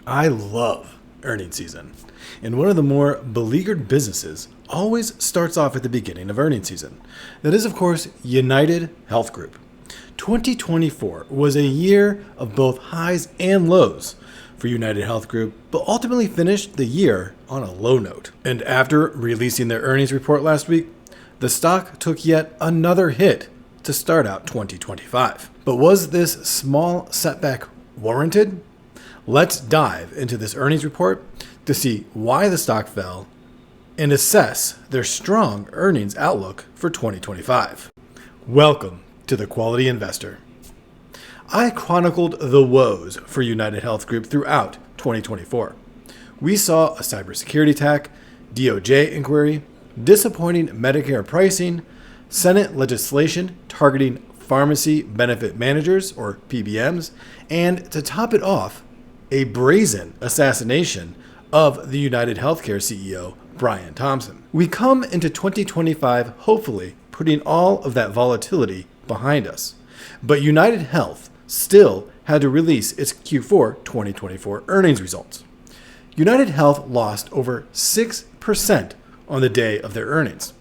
I love earnings season, and one of the more beleaguered businesses always starts off at the beginning of earnings season. That is, of course, UnitedHealth Group. 2024 was a year of both highs and lows for UnitedHealth Group, but ultimately finished the year on a low note. And after releasing their earnings report last week, the stock took yet another hit to start out 2025. But was this small setback warranted? Let's dive into this earnings report to see why the stock fell and assess their strong earnings outlook for 2025. Welcome to the Quality Investor. I chronicled the woes for UnitedHealth Group throughout 2024. We saw a cybersecurity attack, DOJ inquiry, disappointing Medicare pricing, Senate legislation targeting pharmacy benefit managers, or PBMs, and to top it off, a brazen assassination of the UnitedHealthcare CEO, Brian Thompson. We come into 2025 hopefully putting all of that volatility behind us. But UnitedHealth still had to release its Q4 2024 earnings results. UnitedHealth lost over 6% on the day of their earnings.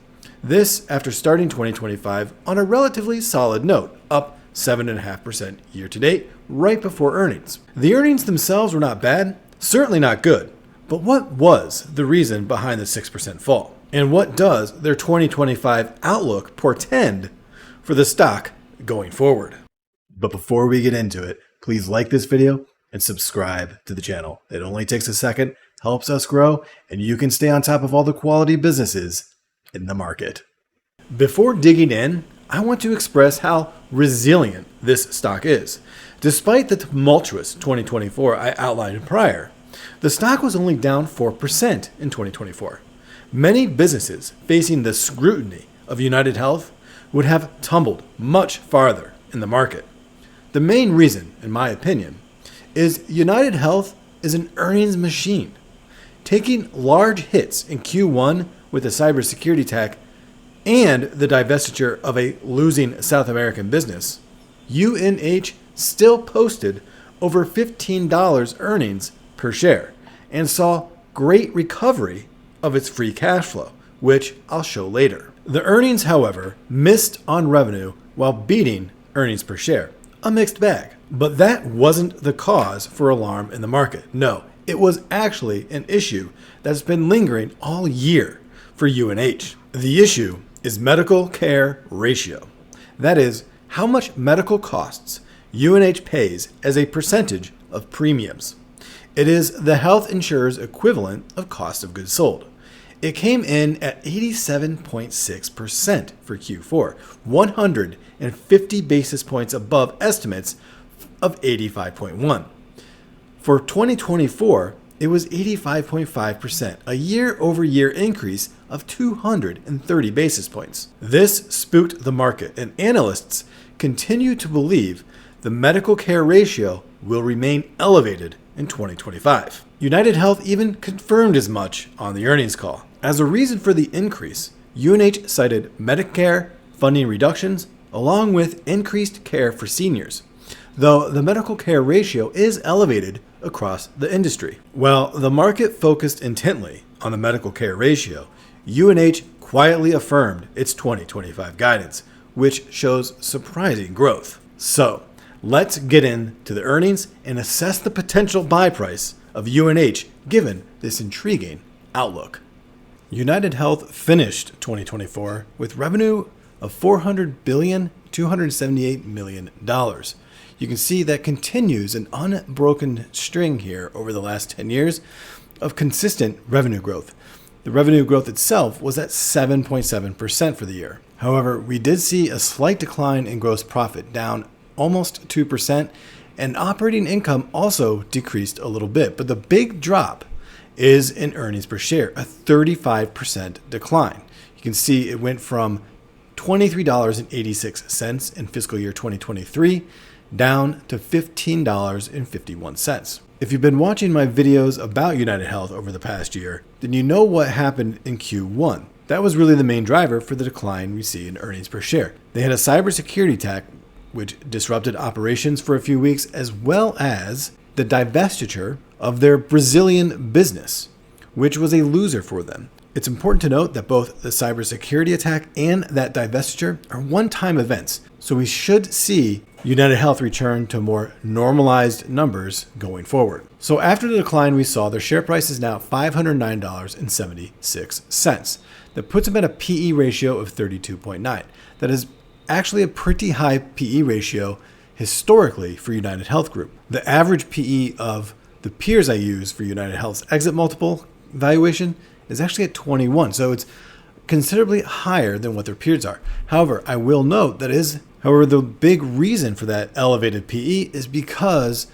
This after starting 2025 on a relatively solid note, up 7.5% year to date, right before earnings. The earnings themselves were not bad, certainly not good, but what was the reason behind the 6% fall? And what does their 2025 outlook portend for the stock going forward? But before we get into it, please like this video and subscribe to the channel. It only takes a second, helps us grow, and you can stay on top of all the quality businesses in the market. Before digging in, I want to express how resilient this stock is. Despite the tumultuous 2024 I outlined prior, the stock was only down 4% in 2024. Many businesses facing the scrutiny of UnitedHealth would have tumbled much farther in the market. The main reason, in my opinion, is UnitedHealth is an earnings machine. Taking large hits in Q1 with the cybersecurity attack and the divestiture of a losing South American business, UNH still posted over $15 earnings per share and saw great recovery of its free cash flow, which I'll show later. The earnings, however, missed on revenue while beating earnings per share, a mixed bag. But that wasn't the cause for alarm in the market. No, it was actually an issue that's been lingering all year for UNH. The issue is medical care ratio. That is, how much medical costs UNH pays as a percentage of premiums. It is the health insurer's equivalent of cost of goods sold. It came in at 87.6% for Q4, 150 basis points above estimates of 85.1. For 2024, it was 85.5%, a year-over-year increase of 230 basis points. This spooked the market, and analysts continue to believe the medical care ratio will remain elevated in 2025. UnitedHealth even confirmed as much on the earnings call. As a reason for the increase, UNH cited Medicare funding reductions along with increased care for seniors, though the medical care ratio is elevated across the industry. While the market focused intently on the medical care ratio, UNH quietly affirmed its 2025 guidance, which shows surprising growth. So, let's get into the earnings and assess the potential buy price of UNH given this intriguing outlook. UnitedHealth finished 2024 with revenue of $400,278 million. You can see that continues an unbroken string here over the last 10 years of consistent revenue growth. The revenue growth itself was at 7.7% for the year. However, we did see a slight decline in gross profit, down almost 2%, and operating income also decreased a little bit. But the big drop is in earnings per share, a 35% decline. You can see it went from $23.86 in fiscal year 2023 down to $15.51. If you've been watching my videos about UnitedHealth over the past year, then you know what happened in Q1. That was really the main driver for the decline we see in earnings per share. They had a cybersecurity attack which disrupted operations for a few weeks, as well as the divestiture of their Brazilian business, which was a loser for them. It's important to note that both the cybersecurity attack and that divestiture are one-time events, so we should see UnitedHealth return to more normalized numbers going forward. So after the decline we saw, their share price is now $509.76. That puts them at a PE ratio of 32.9. That is actually a pretty high PE ratio historically for UnitedHealth Group. The average PE of the peers I use for UnitedHealth's exit multiple valuation is actually at 21, so it's considerably higher than what their peers are. However, I will note the big reason for that elevated PE is because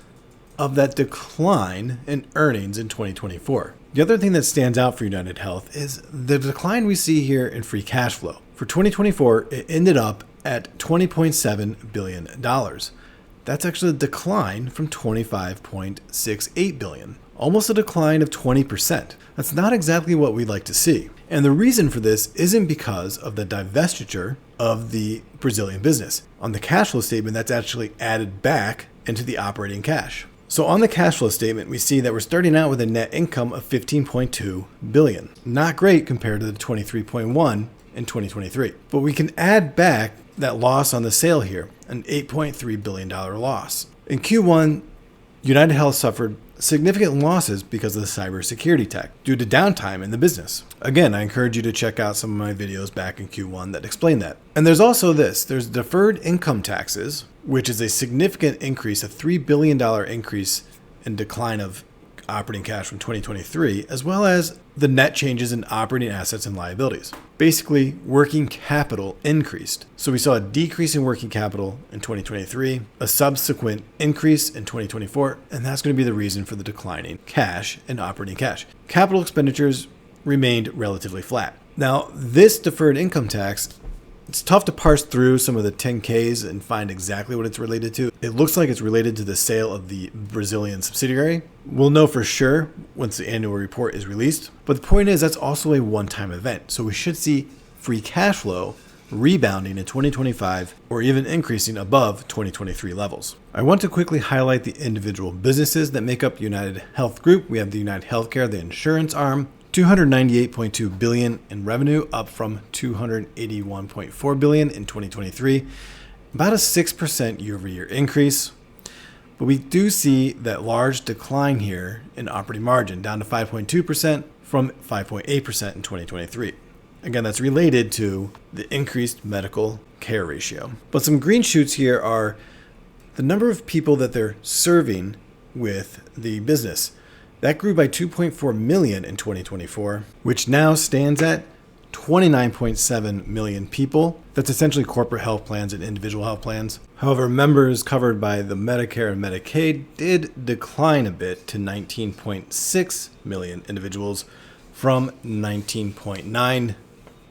of that decline in earnings in 2024. The other thing that stands out for UnitedHealth is the decline we see here in free cash flow. For 2024, it ended up at $20.7 billion. That's actually a decline from $25.68 billion. Almost a decline of 20%. That's not exactly what we'd like to see. And the reason for this isn't because of the divestiture of the Brazilian business. On the cash flow statement, that's actually added back into the operating cash. So on the cash flow statement, we see that we're starting out with a net income of $15.2 billion. Not great compared to the $23.1 in 2023. But we can add back that loss on the sale here, an $8.3 billion loss. In Q1, UnitedHealth suffered significant losses because of the cybersecurity attack due to downtime in the business. Again, I encourage you to check out some of my videos back in Q1 that explain that. And there's also there's deferred income taxes, which is a significant increase, a $3 billion increase in decline of operating cash from 2023, as well as the net changes in operating assets and liabilities. Basically, working capital increased. So we saw a decrease in working capital in 2023, a subsequent increase in 2024, and that's going to be the reason for the declining cash and operating cash. Capital expenditures remained relatively flat. Now, this deferred income tax, it's tough to parse through some of the 10Ks and find exactly what it's related to. It looks like it's related to the sale of the Brazilian subsidiary. We'll know for sure once the annual report is released. But the point is that's also a one-time event. So we should see free cash flow rebounding in 2025 or even increasing above 2023 levels. I want to quickly highlight the individual businesses that make up UnitedHealth Group. We have the UnitedHealthcare, the insurance arm, $298.2 billion in revenue, up from $281.4 billion in 2023, about a 6% year-over-year increase. But we do see that large decline here in operating margin, down to 5.2% from 5.8% in 2023. Again, that's related to the increased medical care ratio. But some green shoots here are the number of people that they're serving with the business. That grew by 2.4 million in 2024, which now stands at 29.7 million people. That's essentially corporate health plans and individual health plans. However, members covered by the Medicare and Medicaid did decline a bit to 19.6 million individuals from 19.9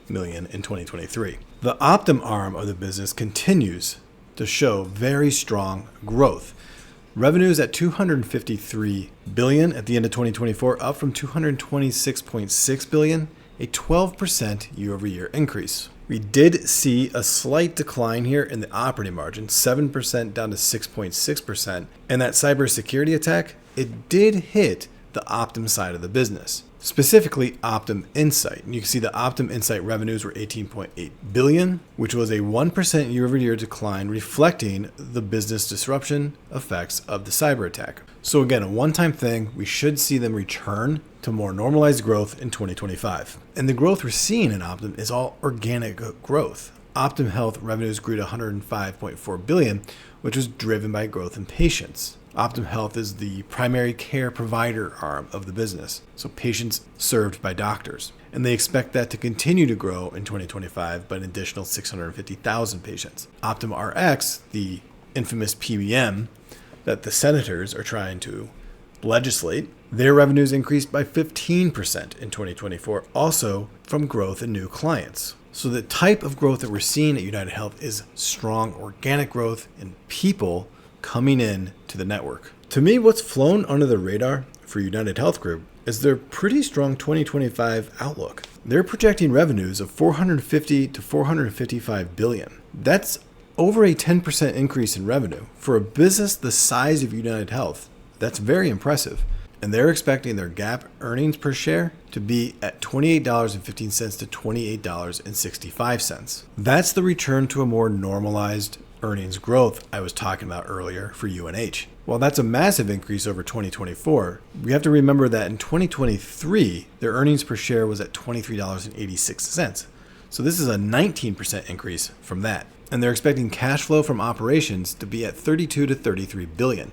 million in 2023. The Optum arm of the business continues to show very strong growth. Revenues at $253 billion at the end of 2024, up from $226.6 billion, a 12% year-over-year increase. We did see a slight decline here in the operating margin, 7% down to 6.6%. And that cybersecurity attack, it did hit the Optum side of the business, specifically Optum Insight. And you can see the Optum Insight revenues were $18.8 billion, which was a 1% year-over-year decline, reflecting the business disruption effects of the cyber attack. So again, a one-time thing. We should see them return to more normalized growth in 2025. And the growth we're seeing in Optum is all organic growth. Optum Health revenues grew to $105.4 billion, which was driven by growth in patients. Optum Health is the primary care provider arm of the business, so patients served by doctors. And they expect that to continue to grow in 2025 by an additional 650,000 patients. Optum Rx, the infamous PBM that the senators are trying to legislate, their revenues increased by 15% in 2024, also from growth in new clients. So the type of growth that we're seeing at UnitedHealth is strong organic growth in people coming in to the network. To me, what's flown under the radar for UnitedHealth Group is their pretty strong 2025 outlook. They're projecting revenues of $450 to $455 billion. That's over a 10% increase in revenue. For a business the size of UnitedHealth, that's very impressive. and they're expecting their GAAP earnings per share to be at $28.15 to $28.65. That's the return to a more normalized earnings growth I was talking about earlier for UNH. While that's a massive increase over 2024, we have to remember that in 2023, their earnings per share was at $23.86. So this is a 19% increase from that. And they're expecting cash flow from operations to be at 32 to 33 billion.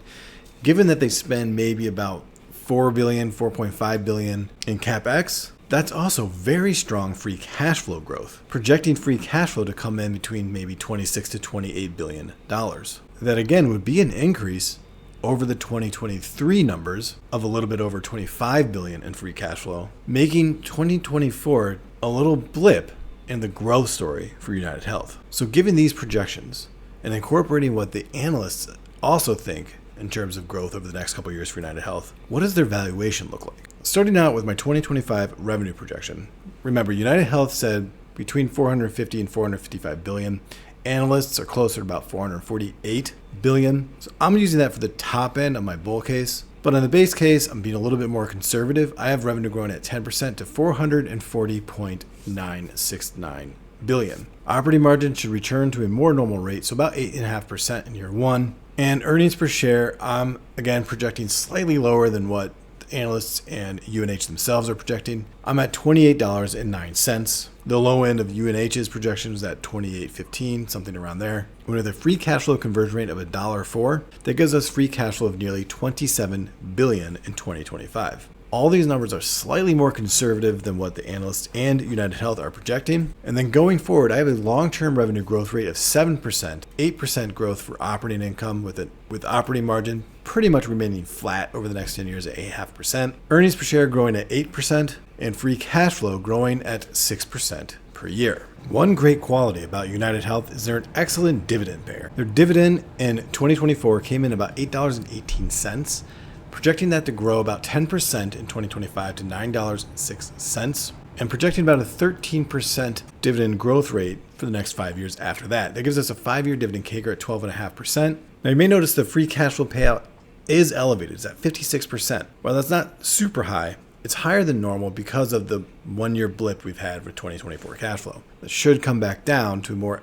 Given that they spend maybe about 4 billion, 4.5 billion in CapEx, that's also very strong free cash flow growth, projecting free cash flow to come in between maybe 26 to 28 billion dollars. That again would be an increase over the 2023 numbers of a little bit over 25 billion in free cash flow, making 2024 a little blip in the growth story for UnitedHealth. So given these projections and incorporating what the analysts also think in terms of growth over the next couple of years for UnitedHealth, what does their valuation look like? Starting out with my 2025 revenue projection. Remember, UnitedHealth said between 450 and 455 billion. Analysts are closer to about 448 billion. So I'm using that for the top end of my bull case. But on the base case, I'm being a little bit more conservative. I have revenue growing at 10% to 440.969 billion. Operating margin should return to a more normal rate, so about 8.5% in year one. And earnings per share, I'm again projecting slightly lower than what the analysts and UNH themselves are projecting. I'm at $28.09. The low end of UNH's projection is at $28.15, something around there. With a free cash flow conversion rate of $1.04, that gives us free cash flow of nearly $27 billion in 2025. All these numbers are slightly more conservative than what the analysts and UnitedHealth are projecting. And then going forward, I have a long-term revenue growth rate of 7%, 8% growth for operating income with operating margin pretty much remaining flat over the next 10 years at 8.5%. Earnings per share growing at 8% and free cash flow growing at 6% per year. One great quality about UnitedHealth is they're an excellent dividend payer. Their dividend in 2024 came in about $8.18, projecting that to grow about 10% in 2025 to $9.06, and projecting about a 13% dividend growth rate for the next 5 years after that. That gives us a 5-year dividend CAGR at 12.5%. Now you may notice the free cash flow payout is elevated. It's at 56%. While that's not super high, it's higher than normal because of the 1-year blip we've had with 2024 cash flow. That should come back down to more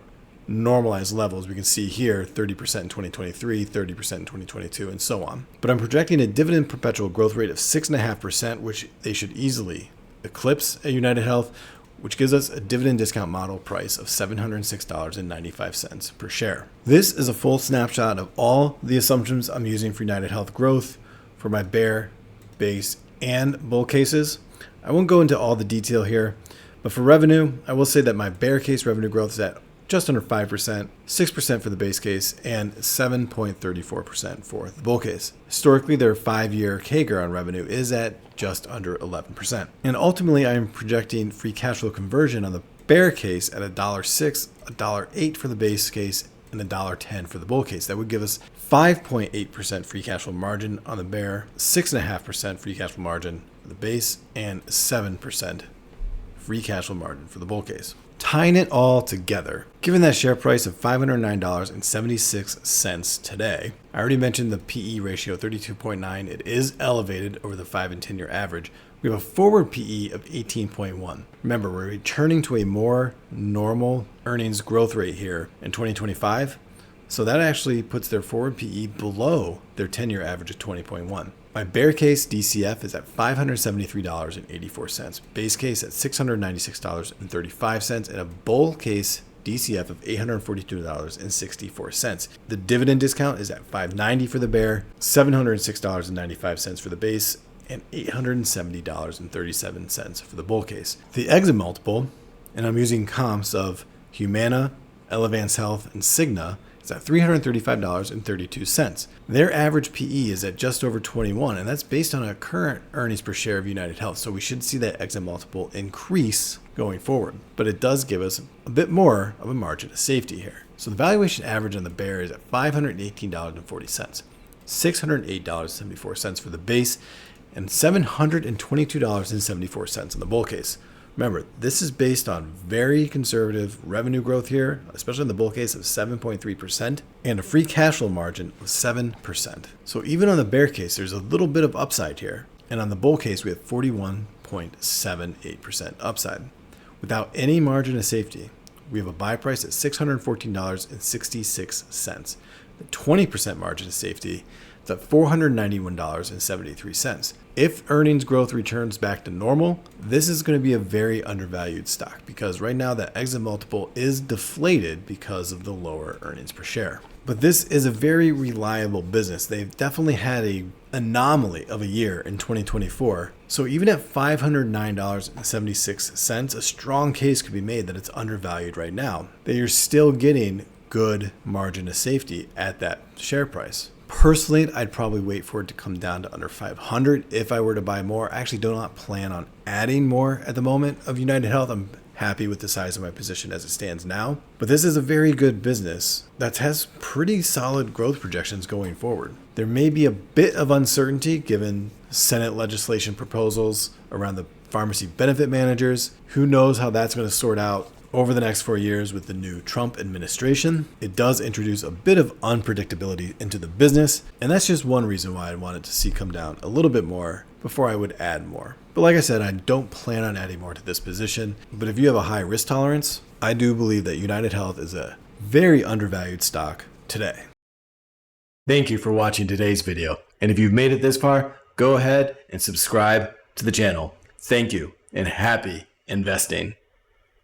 normalized levels. We can see here 30% in 2023, 30% in 2022, and so on. But I'm projecting a dividend perpetual growth rate of 6.5%, which they should easily eclipse at UnitedHealth, which gives us a dividend discount model price of $706.95 per share. This is a full snapshot of all the assumptions I'm using for UnitedHealth growth for my bear, base, and bull cases. I won't go into all the detail here, but for revenue, I will say that my bear case revenue growth is at just under 5%, 6% for the base case, and 7.34% for the bull case. Historically, their 5-year CAGR on revenue is at just under 11%. And ultimately, I am projecting free cash flow conversion on the bear case at $1.06, $1.08 for the base case, and $1.10 for the bull case. That would give us 5.8% free cash flow margin on the bear, 6.5% free cash flow margin for the base, and 7% free cash flow margin for the bull case. Tying it all together, given that share price of $509.76 today, I already mentioned the PE ratio 32.9. It is elevated over the 5 and 10-year average. We have a forward PE of 18.1. Remember, we're returning to a more normal earnings growth rate here in 2025. So that actually puts their forward PE below their 10-year average of 20.1. My bear case DCF is at $573.84, base case at $696.35, and a bull case DCF of $842.64. The dividend discount is at $590 for the bear, $706.95 for the base, and $870.37 for the bull case. The exit multiple, and I'm using comps of Humana, Elevance Health, and Cigna, is at $335.32. Their average PE is at just over 21, and that's based on a current earnings per share of UnitedHealth. So we should see that exit multiple increase going forward, but it does give us a bit more of a margin of safety here. So the valuation average on the bear is at $518.40, $608.74 for the base, and $722.74 in the bull case. Remember, this is based on very conservative revenue growth here, especially in the bull case of 7.3%, and a free cash flow margin of 7%. So even on the bear case, there's a little bit of upside here. And on the bull case, we have 41.78% upside. Without any margin of safety, we have a buy price at $614.66. The 20% margin of safety is at $491.73. If earnings growth returns back to normal, this is going to be a very undervalued stock because right now the exit multiple is deflated because of the lower earnings per share. But this is a very reliable business. They've definitely had an anomaly of a year in 2024. So even at $509.76, a strong case could be made that it's undervalued right now, that you're still getting good margin of safety at that share price. Personally, I'd probably wait for it to come down to under 500 if I were to buy more. I actually do not plan on adding more at the moment of UnitedHealth. I'm happy with the size of my position as it stands now. But this is a very good business that has pretty solid growth projections going forward. There may be a bit of uncertainty given Senate legislation proposals around the pharmacy benefit managers. Who knows how that's going to sort out over the next 4 years with the new Trump administration. It does introduce a bit of unpredictability into the business, and that's just one reason why I wanted to see come down a little bit more before I would add more. But like I said, I don't plan on adding more to this position, but if you have a high risk tolerance, I do believe that UnitedHealth is a very undervalued stock today. Thank you for watching today's video, and if you've made it this far, go ahead and subscribe to the channel. Thank you, and happy investing.